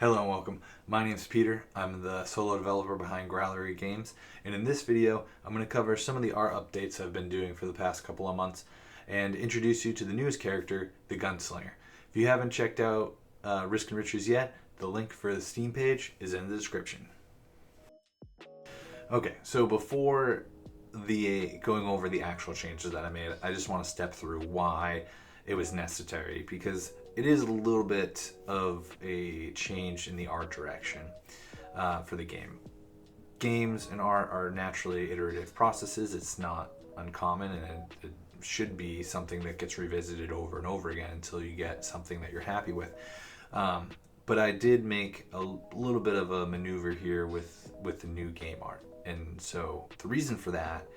Hello and welcome. My name is Peter. I'm the solo developer behind Gallery Games, and in this video I'm going to cover some of the art updates I've been doing for the past couple of months and introduce you to the newest character, the Gunslinger. If you haven't checked out Risk and Riches yet, the link for the Steam page is in the description. Okay, so before going over the actual changes that I made, I just want to step through why it was necessary, because it is a little bit of a change in the art direction for the game. Games and art are naturally iterative processes. It's not uncommon, and it should be something that gets revisited over and over again until you get something that you're happy with. But I did make a little bit of a maneuver here with the new game art. And so the reason for that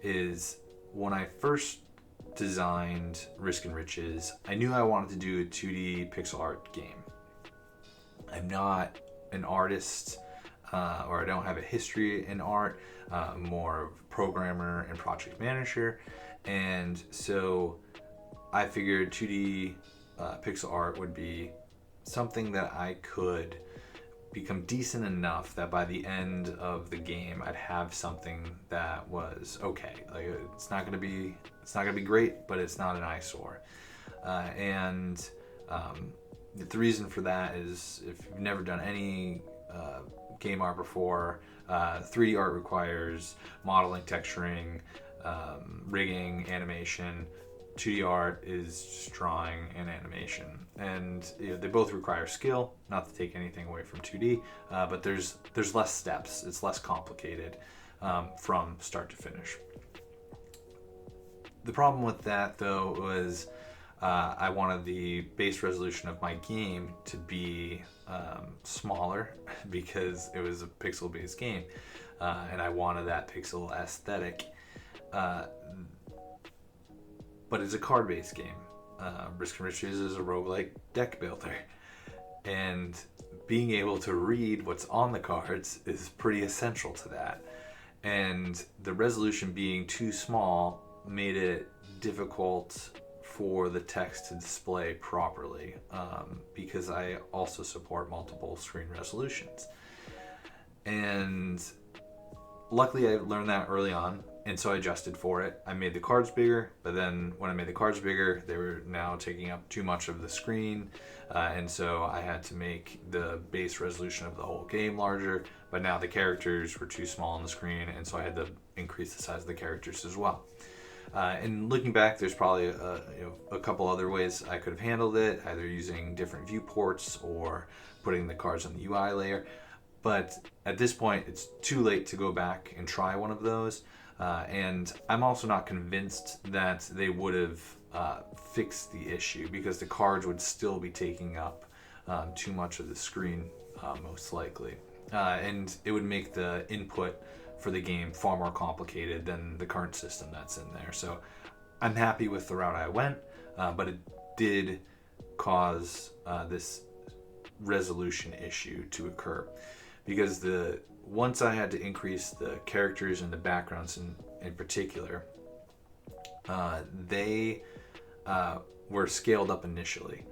is when I first designed Risk and Riches, I knew I wanted to do a 2D pixel art game. I'm not an artist, or I don't have a history in art, more of a programmer and project manager. And so I figured 2D pixel art would be something that I could become decent enough that by the end of the game I'd have something that was okay. Like, it's not gonna be great, but it's not an eyesore. And the reason for that is, if you've never done any game art before, 3D art requires modeling, texturing, rigging, animation. 2D art is just drawing and animation, and they both require skill. Not to take anything away from 2D, but there's less steps. It's less complicated from start to finish. The problem with that, though, was I wanted the base resolution of my game to be smaller because it was a pixel-based game, and I wanted that pixel aesthetic. But it's a card-based game. Risk and Riches is a roguelike deck builder. And being able to read what's on the cards is pretty essential to that. And the resolution being too small made it difficult for the text to display properly, because I also support multiple screen resolutions. And luckily I learned that early on, and so I adjusted for it. I made the cards bigger, but then when I made the cards bigger, they were now taking up too much of the screen, and so I had to make the base resolution of the whole game larger, but now the characters were too small on the screen, and so I had to increase the size of the characters as well. And looking back, there's probably a couple other ways I could have handled it, either using different viewports or putting the cards on the UI layer. But at this point, it's too late to go back and try one of those. And I'm also not convinced that they would have fixed the issue, because the cards would still be taking up too much of the screen, most likely. And it would make the input for the game far more complicated than the current system that's in there. So I'm happy with the route I went, but it did cause this resolution issue to occur, because once I had to increase the characters and the backgrounds in particular, they were scaled up initially.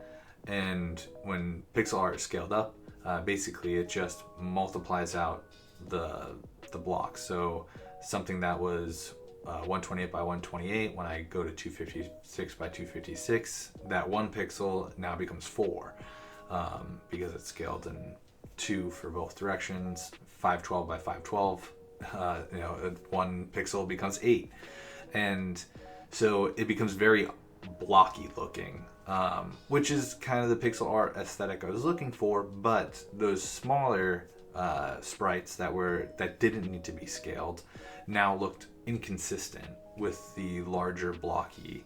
And when pixel art is scaled up, basically it just multiplies out the blocks. So something that was 128 by 128, when I go to 256 by 256, that one pixel now becomes 4, because it's scaled in 2 for both directions. 512 by 512, one pixel becomes 8, and so it becomes very blocky looking, which is kind of the pixel art aesthetic I was looking for. But those smaller sprites that didn't need to be scaled now looked inconsistent with the larger blocky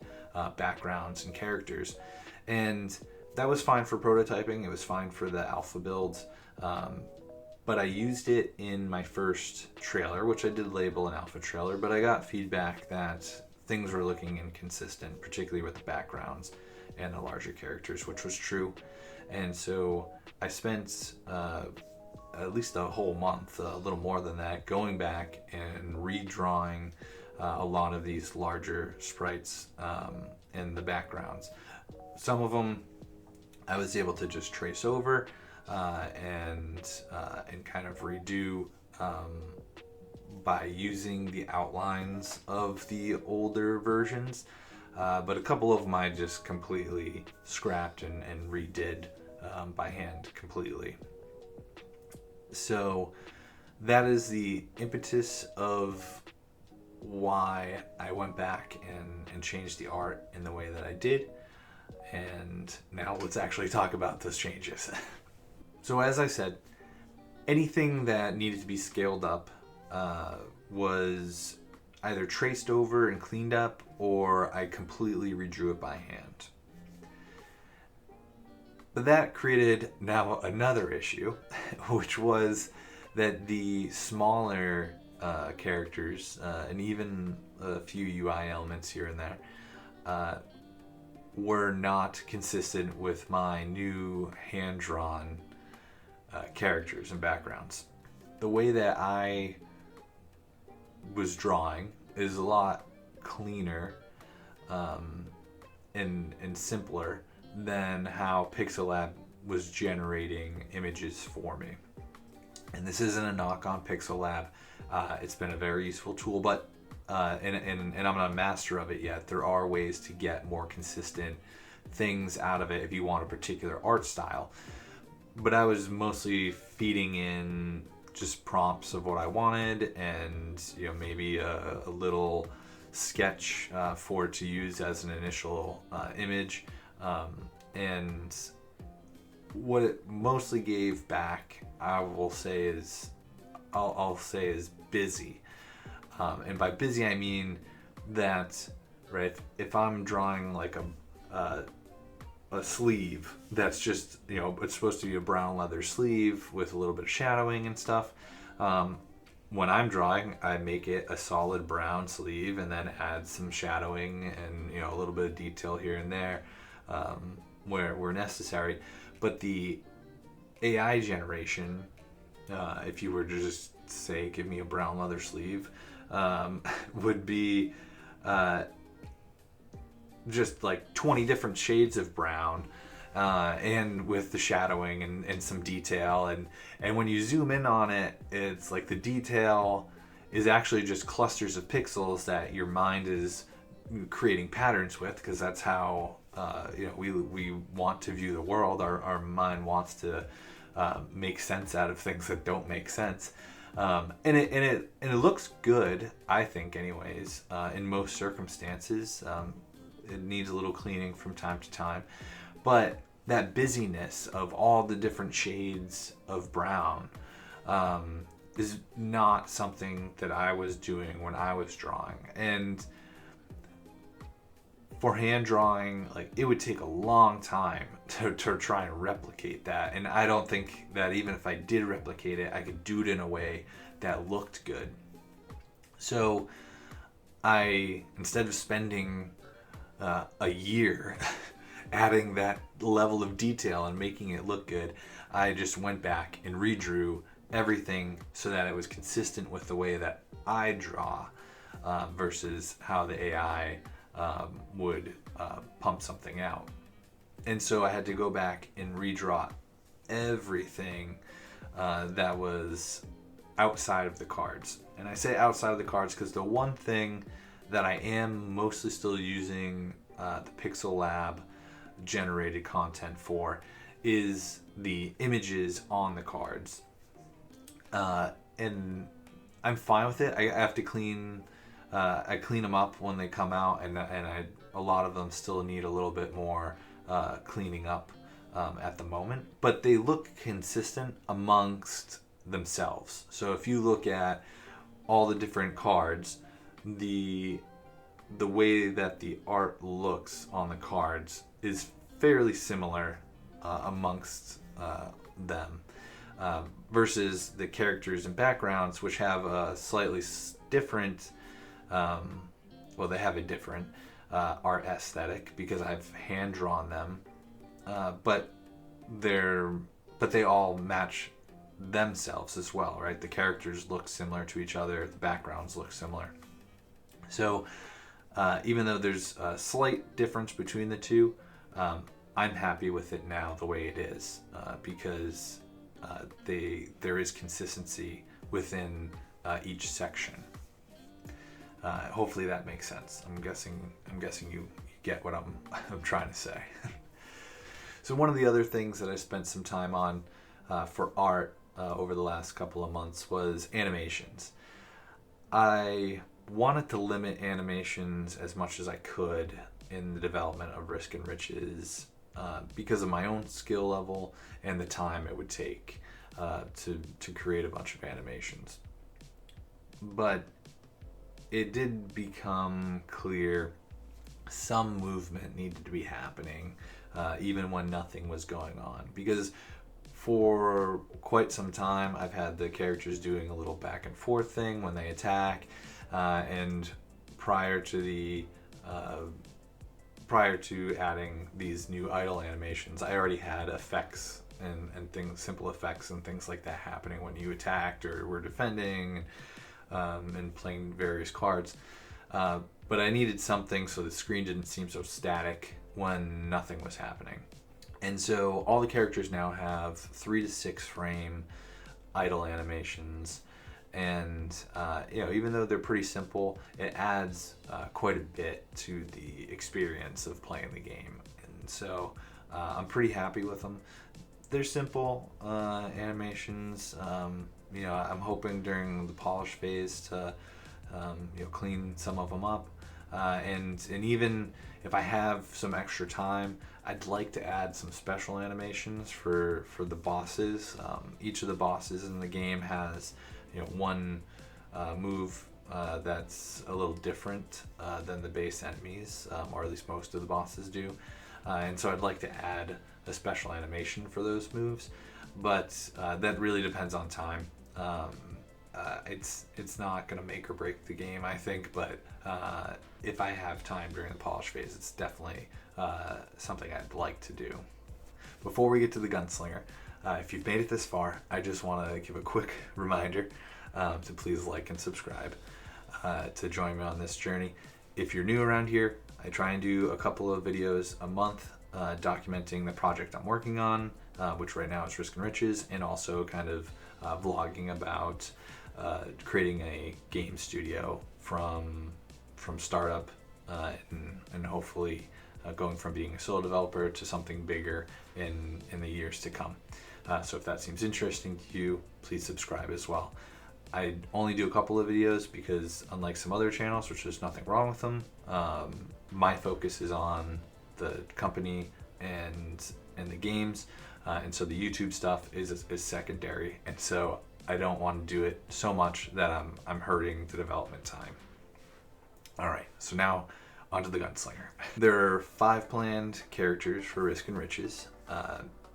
backgrounds and characters, and that was fine for prototyping. It was fine for the alpha builds, but I used it in my first trailer, which I did label an alpha trailer, but I got feedback that things were looking inconsistent, particularly with the backgrounds and the larger characters, which was true. And so I spent at least a whole month, a little more than that, going back and redrawing a lot of these larger sprites in the backgrounds. Some of them I was able to just trace over, and kind of redo by using the outlines of the older versions. But a couple of them I just completely scrapped and redid by hand completely. So that is the impetus of why I went back and changed the art in the way that I did. And now let's actually talk about those changes. So as I said, anything that needed to be scaled up was either traced over and cleaned up, or I completely redrew it by hand. But that created now another issue, which was that the smaller characters and even a few UI elements here and there were not consistent with my new hand-drawn characters and backgrounds. The way that I was drawing is a lot cleaner and simpler than how Pixellab was generating images for me. And this isn't a knock on Pixellab. It's been a very useful tool, but and I'm not a master of it yet. There are ways to get more consistent things out of it if you want a particular art style. But I was mostly feeding in just prompts of what I wanted, and maybe a little sketch for it to use as an initial image. And what it mostly gave back, I'll say is busy. And by busy, I mean that, right? If I'm drawing like a sleeve that's just, it's supposed to be a brown leather sleeve with a little bit of shadowing and stuff. When I'm drawing, I make it a solid brown sleeve and then add some shadowing and, a little bit of detail here and there where necessary. But the AI generation, if you were to just say, give me a brown leather sleeve, would be just like 20 different shades of brown, and with the shadowing and some detail, and when you zoom in on it, it's like the detail is actually just clusters of pixels that your mind is creating patterns with, because that's how we want to view the world. Our mind wants to make sense out of things that don't make sense. And it looks good, I think, anyways, in most circumstances. It needs a little cleaning from time to time, but that busyness of all the different shades of brown is not something that I was doing when I was drawing. And for hand drawing, like, it would take a long time to try and replicate that. And I don't think that even if I did replicate it, I could do it in a way that looked good. So I, instead of spending a year adding that level of detail and making it look good, I just went back and redrew everything so that it was consistent with the way that I draw, versus how the AI would pump something out. And so I had to go back and redraw everything that was outside of the cards. And I say outside of the cards because the one thing that I am mostly still using the Pixellab generated content for is the images on the cards. And I'm fine with it. I have to clean them up when they come out, and a lot of them still need a little bit more cleaning up at the moment. But they look consistent amongst themselves. So if you look at all the different cards, the way that the art looks on the cards is fairly similar amongst them, versus the characters and backgrounds, which have a slightly different, they have a different art aesthetic because I've hand drawn them, but they all match themselves as well, right? The characters look similar to each other, the backgrounds look similar. So even though there's a slight difference between the two, I'm happy with it now the way it is, because there is consistency within each section. Hopefully that makes sense. I'm guessing you get what I'm trying to say. So one of the other things that I spent some time on for art over the last couple of months was animations. I wanted to limit animations as much as I could in the development of Risk and Riches, because of my own skill level and the time it would take to create a bunch of animations. But it did become clear some movement needed to be happening, even when nothing was going on. Because for quite some time, I've had the characters doing a little back and forth thing when they attack, and prior to adding these new idle animations, I already had effects and things, simple effects and things like that happening when you attacked or were defending, and playing various cards. But I needed something so the screen didn't seem so static when nothing was happening. And so all the characters now have 3 to 6 frame idle animations. And even though they're pretty simple, it adds quite a bit to the experience of playing the game. And so I'm pretty happy with them. They're simple animations. I'm hoping during the polish phase to clean some of them up, and even if I have some extra time, I'd like to add some special animations for the bosses. Each of the bosses in the game has one move that's a little different than the base enemies, or at least most of the bosses do, and so I'd like to add a special animation for those moves, but that really depends on time. It's not going to make or break the game, I think, but if I have time during the polish phase, it's definitely something I'd like to do. Before we get to the Gunslinger, if you've made it this far, I just want to give a quick reminder to please like and subscribe to join me on this journey. If you're new around here, I try and do a couple of videos a month documenting the project I'm working on, which right now is Risk and Riches, and also kind of vlogging about creating a game studio from startup, and hopefully going from being a solo developer to something bigger in the years to come. So if that seems interesting to you, please subscribe as well. I only do a couple of videos because, unlike some other channels, which there's nothing wrong with them, my focus is on the company and the games, and so the YouTube stuff is secondary, and so I don't want to do it so much that I'm hurting the development time. All right, so now onto the Gunslinger. There are 5 planned characters for Risk and Riches.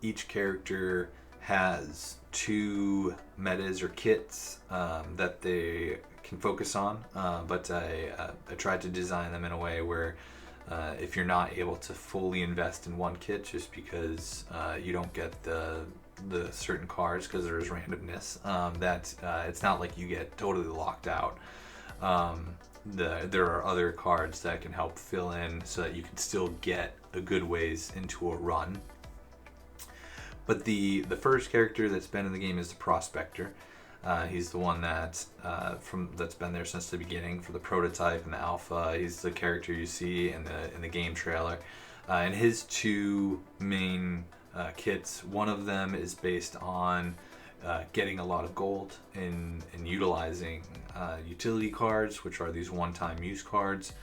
Each character has 2 metas or kits that they can focus on, but I tried to design them in a way where if you're not able to fully invest in one kit just because you don't get the certain cards because there is randomness, that it's not like you get totally locked out. There are other cards that can help fill in so that you can still get a good ways into a run. But the first character that's been in the game is the Prospector. He's the one that's been there since the beginning for the prototype and the alpha. He's the character you see in the game trailer, and his 2 main kits. One of them is based on getting a lot of gold and utilizing utility cards, which are these one-time use cards,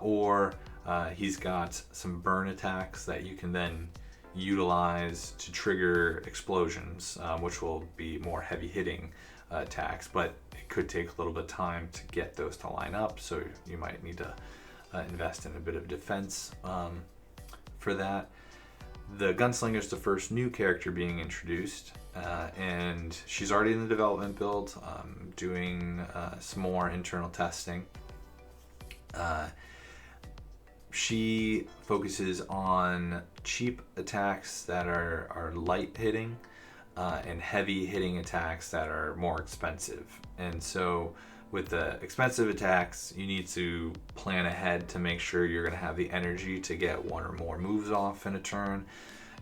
or he's got some burn attacks that you can then utilize to trigger explosions, which will be more heavy hitting attacks, but it could take a little bit of time to get those to line up, so you might need to invest in a bit of defense for that. The Gunslinger is the first new character being introduced, and she's already in the development build, doing some more internal testing. She focuses on cheap attacks that are light hitting, and heavy hitting attacks that are more expensive. And so with the expensive attacks, you need to plan ahead to make sure you're going to have the energy to get one or more moves off in a turn.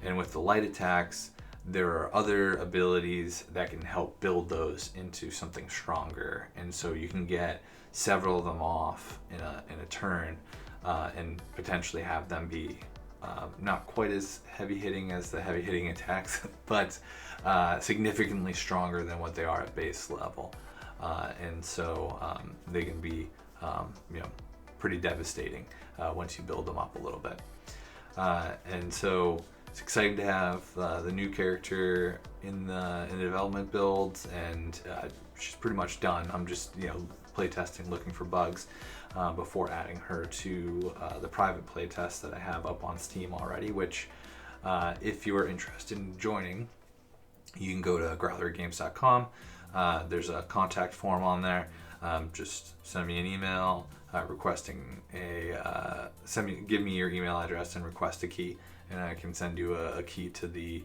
And with the light attacks, there are other abilities that can help build those into something stronger. And so you can get several of them off in a turn, and potentially have them be not quite as heavy hitting as the heavy hitting attacks, but significantly stronger than what they are at base level. And so they can be pretty devastating once you build them up a little bit. And so it's exciting to have the new character in the development builds, and she's pretty much done. I'm just play testing, looking for bugs before adding her to the private play test that I have up on Steam already, which if you are interested in joining, you can go to growlergames.com. There's a contact form on there. Just send me an email requesting give me your email address and request a key, and I can send you a key to the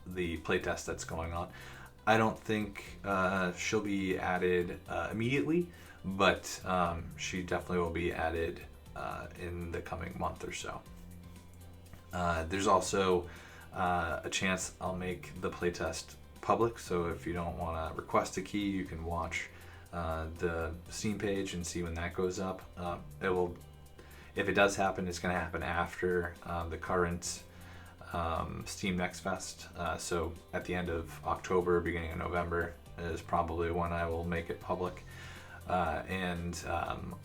playtest that's going on. I don't think she'll be added immediately, but she definitely will be added in the coming month or so. There's also a chance I'll make the playtest public, so if you don't want to request a key, you can watch the Steam page and see when that goes up. If it does happen, it's going to happen after the current Steam Next Fest. So at the end of October, beginning of November is probably when I will make it public, and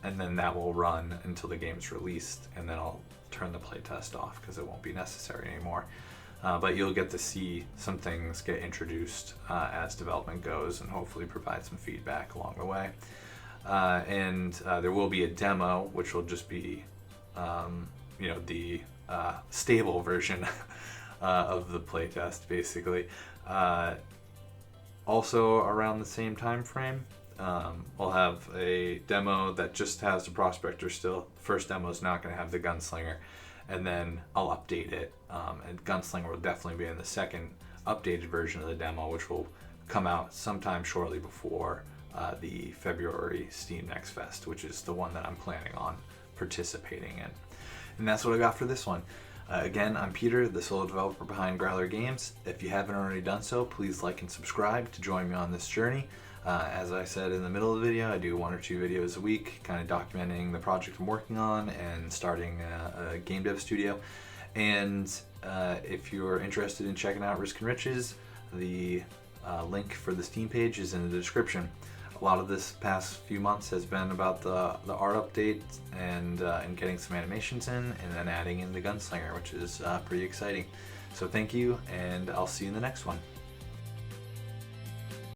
then that will run until the game's released, and then I'll turn the playtest off because it won't be necessary anymore. But you'll get to see some things get introduced as development goes, and hopefully provide some feedback along the way. And there will be a demo, which will just be the stable version of the playtest, basically. Also around the same time frame, we'll have a demo that just has the Prospector still. The first demo is not going to have the Gunslinger, and then I'll update it. And Gunslinger will definitely be in the second updated version of the demo, which will come out sometime shortly before the February Steam Next Fest, which is the one that I'm planning on participating in. And that's what I got for this one. Again, I'm Peter, the solo developer behind Growler Games. If you haven't already done so, please like and subscribe to join me on this journey. As I said in the middle of the video, I do 1 or 2 videos a week, kind of documenting the project I'm working on and starting a game dev studio. And if you're interested in checking out Risk and Riches, the link for the Steam page is in the description. A lot of this past few months has been about the art update and getting some animations in, and then adding in the Gunslinger, which is pretty exciting. So thank you, and I'll see you in the next one.